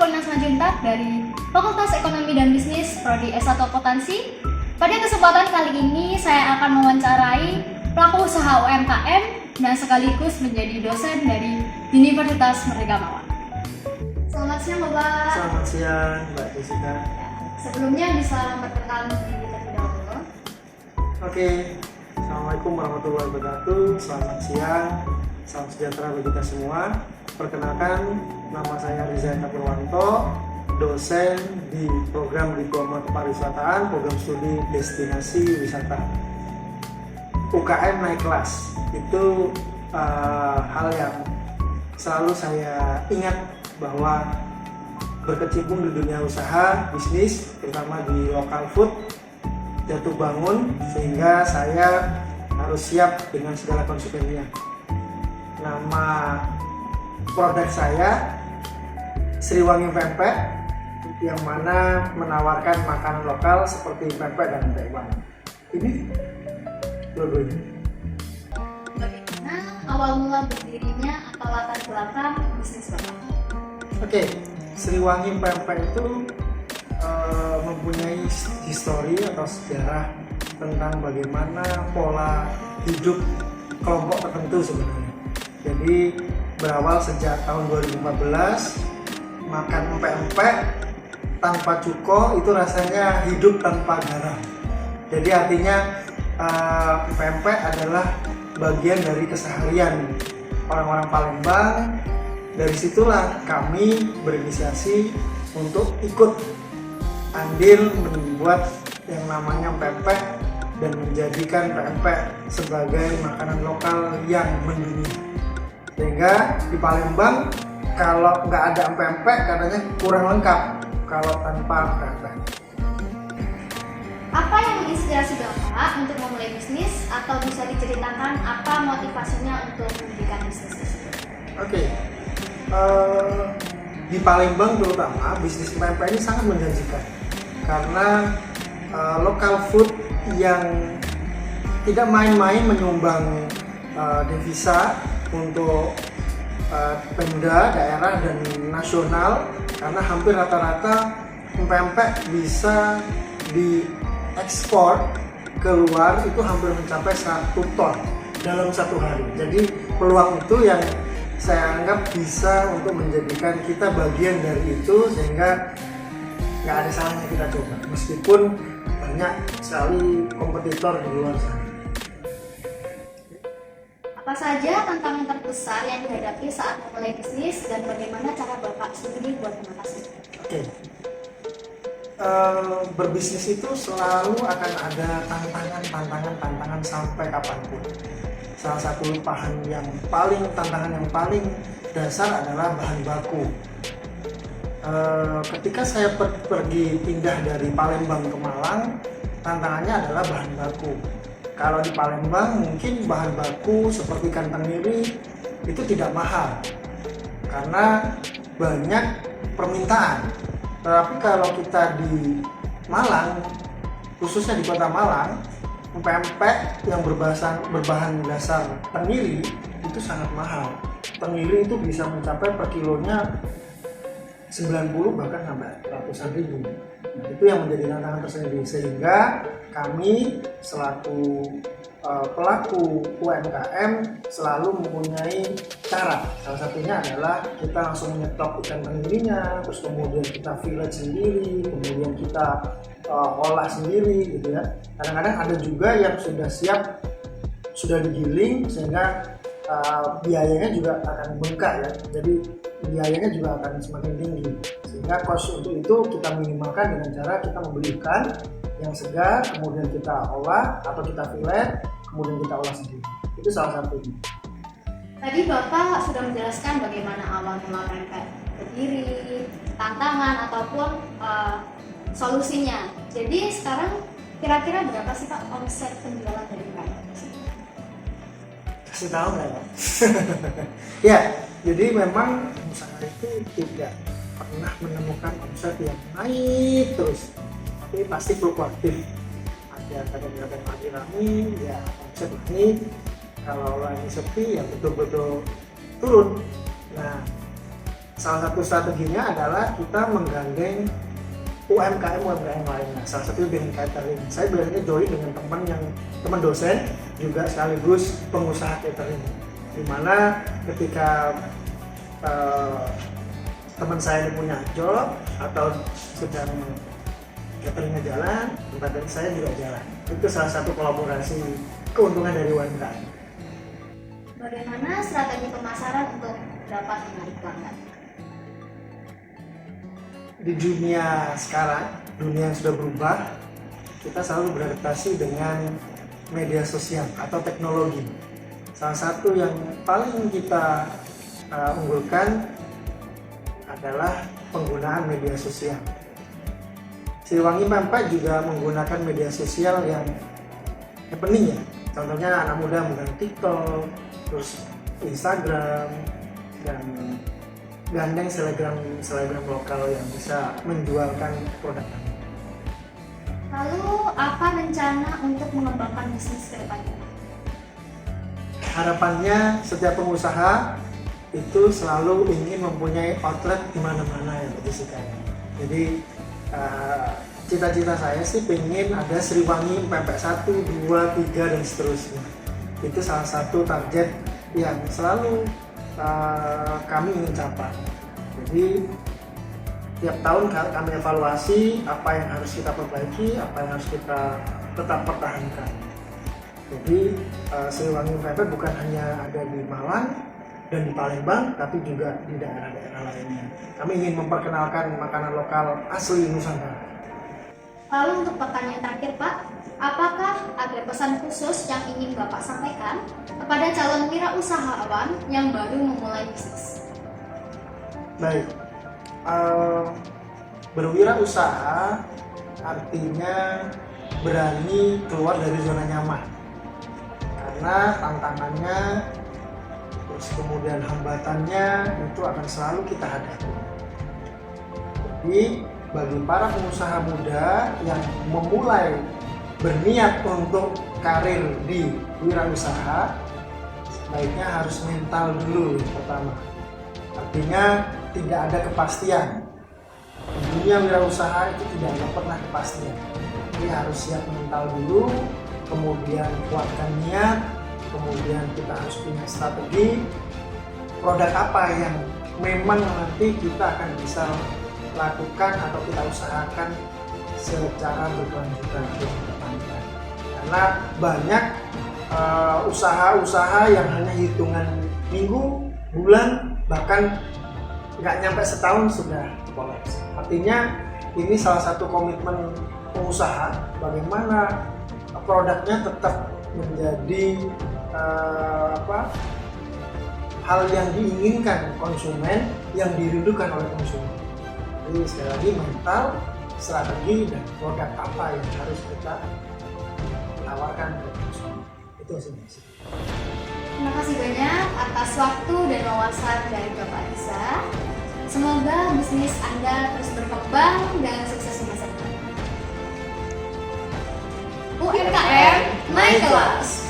Kulnas Majuntak dari Fakultas Ekonomi dan Bisnis Prodi S1 Akuntansi. Pada kesempatan kali ini saya akan mewawancarai pelaku usaha UMKM dan sekaligus menjadi dosen dari Universitas Merdeka Malang. Selamat siang Bapak. Selamat siang Mbak Jessica. Sebelumnya bisa memperkenalkan diri terlebih dahulu. Oke, Assalamualaikum warahmatullahi wabarakatuh. Selamat siang, salam sejahtera bagi kita semua. Perkenalkan, nama saya Riza Purwanto, dosen di program Diploma Kepariwisataan, program studi Destinasi Wisata. UKM naik kelas, itu hal yang selalu saya ingat bahwa berkecimpung di dunia usaha, bisnis, terutama di local food, jatuh bangun sehingga saya harus siap dengan segala konsekuensinya. Nama produk saya Sriwangi Pempek, yang mana menawarkan makanan lokal seperti pempek dan tekwan. Ini logonya. Bagaimana awal mula berdirinya atau latar belakang bisnis Bapak? Oke, Sriwangi Pempek itu mempunyai histori atau sejarah tentang bagaimana pola hidup kelompok tertentu sebenarnya. Jadi berawal sejak tahun 2014, makan pempek tanpa cuko itu rasanya hidup tanpa garam. Jadi artinya pempek adalah bagian dari keseharian orang-orang Palembang. Dari situlah kami berinisiasi untuk ikut andil membuat yang namanya pempek dan menjadikan pempek sebagai makanan lokal yang mendunia. Sehingga di Palembang kalau nggak ada pempek katanya kurang lengkap kalau tanpa pempek. Apa yang menginspirasi Bapak untuk memulai bisnis atau bisa diceritakan apa motivasinya untuk mendirikan bisnis tersebut? Oke. Di Palembang terutama bisnis pempek ini sangat menjanjikan karena local food yang tidak main-main menyumbang devisa untuk Pemda, daerah dan nasional, karena hampir rata-rata pempek bisa diekspor keluar itu hampir mencapai 1 ton dalam 1 hari. Jadi peluang itu yang saya anggap bisa untuk menjadikan kita bagian dari itu, sehingga nggak ada salahnya kita coba meskipun banyak sekali kompetitor di luar sana. Apa saja tantangan terbesar yang dihadapi saat memulai bisnis dan bagaimana cara Bapak sendiri buat mengatasi? Oke. Berbisnis itu selalu akan ada tantangan sampai kapanpun. Salah satu tantangan yang paling dasar adalah bahan baku. Ketika saya pergi pindah dari Palembang ke Malang, tantangannya adalah bahan baku. Kalau di Palembang mungkin bahan baku seperti ikan tenggiri itu tidak mahal karena banyak permintaan. Tetapi kalau kita di Malang, khususnya di Kota Malang, pempek yang berbahan dasar tenggiri itu sangat mahal. Tenggiri itu bisa mencapai per kilonya 90 bahkan sampai ratusan ribu. Nah, itu yang menjadi tantangan tersendiri, sehingga kami selaku pelaku UMKM selalu mempunyai cara. Salah satunya adalah kita langsung nyetok ikan tenggirinya, terus kemudian kita fillet sendiri, kemudian kita olah sendiri gitu ya. Kadang-kadang ada juga yang sudah siap, sudah digiling, sehingga biayanya juga akan bengkak ya. Jadi biayanya juga akan semakin tinggi, sehingga cost untuk itu kita minimalkan dengan cara kita membeli ikan yang segar, kemudian kita olah atau kita fillet, kemudian kita olah sendiri. Itu salah satunya. Tadi Bapak sudah menjelaskan bagaimana awal mula pempek berdiri, tantangan ataupun solusinya. Jadi sekarang kira-kira berapa sih Pak omset penjualan dari pempek? Kasih tahu nggak ya? Ya, jadi memang usaha itu tidak pernah menemukan omset yang naik terus, tapi pasti fluktuatif. Ada kadang-kadang lagi rame, ya omset naik. Kalau lagi sepi, ya betul-betul turun. Nah, Salah satu strateginya adalah kita menggandeng UMKM lainnya. Salah satu dengan catering. Saya biasanya join dengan teman dosen juga sekaligus pengusaha catering. Dimana ketika teman saya yang punya job atau sedang cateringnya jalan, tempat saya juga jalan. Itu salah satu kolaborasi keuntungan dari UMKM. Bagaimana strategi pemasaran untuk dapat menarik pelanggan? Di dunia sekarang, dunia yang sudah berubah, kita selalu beradaptasi dengan media sosial atau teknologi. Salah satu yang paling kita unggulkan adalah penggunaan media sosial. Siliwangi Pempek juga menggunakan media sosial yang happening ya. Contohnya anak muda menggunakan TikTok, terus Instagram, dan gandeng selebgram lokal yang bisa menjualkan produk. Lalu apa rencana untuk mengembangkan bisnis ke depannya? Harapannya setiap pengusaha itu selalu ingin mempunyai outlet di mana-mana yang disukai. Jadi cita-cita saya sih pengen ada Siliwangi Pempek 1, 2, 3 dan seterusnya. Itu salah satu target yang selalu kami ingin capai. Jadi tiap tahun kami evaluasi apa yang harus kita perbaiki, apa yang harus kita tetap pertahankan. Jadi Siliwangi Pempek bukan hanya ada di Malang dan di Palembang, tapi juga di daerah-daerah lainnya. Kami ingin memperkenalkan makanan lokal asli Nusantara. Lalu untuk pertanyaan terakhir Pak, apakah ada pesan khusus yang ingin Bapak sampaikan kepada calon wirausahawan yang baru memulai bisnis? Baik, berwirausaha artinya berani keluar dari zona nyaman, karena tantangannya, terus kemudian hambatannya itu akan selalu kita hadapi. Jadi bagi para pengusaha muda yang memulai berniat untuk karir di wirausaha, sebaiknya harus mental dulu pertama. Artinya tidak ada kepastian. Di dunia wirausaha itu tidak pernah kepastian. Jadi harus siap mental dulu, kemudian kuatkan niat, kemudian kita harus punya strategi produk apa yang memang nanti kita akan bisa lakukan atau kita usahakan secara berkelanjutan atau berkepanjangan. Karena banyak usaha-usaha yang hanya hitungan minggu, bulan, bahkan nggak nyampe setahun sudah kolaps. Artinya ini salah satu komitmen pengusaha bagaimana produknya tetap menjadi hal yang diinginkan konsumen, yang dirindukan oleh konsumen. Jadi sekali lagi mental, strategi, dan produk apa yang harus kita tawarkan ke konsumen. Itu sih. Terima kasih banyak atas waktu dan wawasan dari Bapak Isa. Semoga bisnis Anda terus berkembang dan sukses di masa depan. UMKM naik kelas.